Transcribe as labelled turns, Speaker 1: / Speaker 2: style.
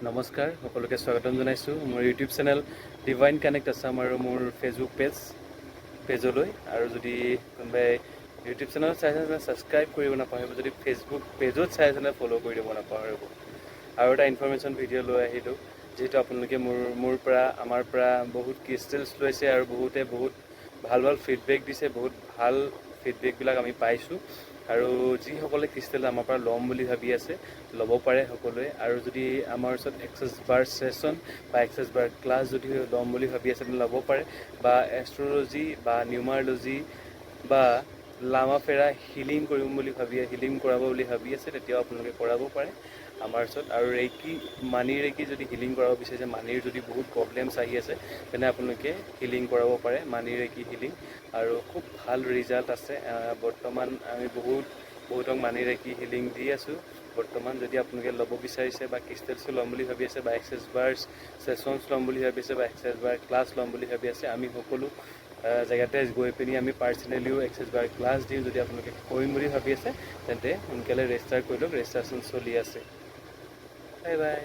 Speaker 1: নমস্কাৰ সকলোকে স্বাগতম জনাইছোঁ মোৰ YouTube channel divine connect Assam আৰু মোৰ ফেচবুক পেজলৈ আৰু যদি কোনোবাই ইউটিউব চেনেলত চাই আছে ছাবস্ক্ৰাইব কৰিব নাপাহৰিব যদি ফেচবুক পেজত চাই আছে ফ'ল' কৰি দিব নাপাহৰিব আৰু এটা ইনফৰমেশ্যন ভিডিঅ' লৈ আহিলোঁ যিহেতু আপোনালোকে মোৰ পৰা আমাৰ পৰা বহুত ক্ৰিষ্টেলছ লৈছে আৰু বহুতে বহুত ভাল ফিডবেক দিছে বহুত ভাল ফিডবেকবিলাক আমি পাইছোঁ আৰু যিসকলে ক্ৰিষ্টেল আমাৰ পৰা ল'ম বুলি ভাবি আছে ল'ব পাৰে সকলোৱে আৰু যদি আমাৰ ওচৰত এক্সেছ বাৰ ছেশ্যন বা এক্সেছ বাৰ ক্লাছ যদি ল'ম বুলি ভাবি আছে তেন্তে ল'ব পাৰে বা এষ্ট্ৰলজি বা নিউমাৰলজি বা লামা ফেৰা হিলিং কৰিম বুলি হিলিং কৰাব বুলি ভাবি আছে তেতিয়াও আপোনালোকে কৰাব পাৰে আমাৰ ওচৰত আৰু মানিৰ ৰেকি যদি হিলিং কৰাব বিচাৰিছে মানিৰ যদি বহুত প্ৰব্লেমছ আহি আছে তেনে আপোনালোকে হিলিং কৰাব পাৰে মানিৰ ৰেকি হিলিং আৰু খুব ভাল ৰিজাল্ট আছে বৰ্তমান আমি বহুতক মানিৰ ৰেকি হিলিং দি আছোঁ বৰ্তমান যদি আপোনালোকে ল'ব বিচাৰিছে বা ক্ৰিষ্টেলছো ল'ম বুলি ভাবি আছে বা এক্সেছ বাৰ ছেশ্যনছ ল'ম বুলি ভাবি আছে বা এক্সেছ বাৰ ক্লাছ ল'ম বুলি ভাবি আছে আমি সকলো জেগাতে গৈ পিনি আমি পাৰ্চনেলিও এক্সেছ বাৰ ক্লাছ দিওঁ যদি আপোনালোকে কৰিম বুলি ভাবি আছে তেন্তে সোনকালে ৰেজিষ্টাৰ কৰি লওক ৰেজিষ্ট্ৰেশ্যন চলি আছে বাই বাই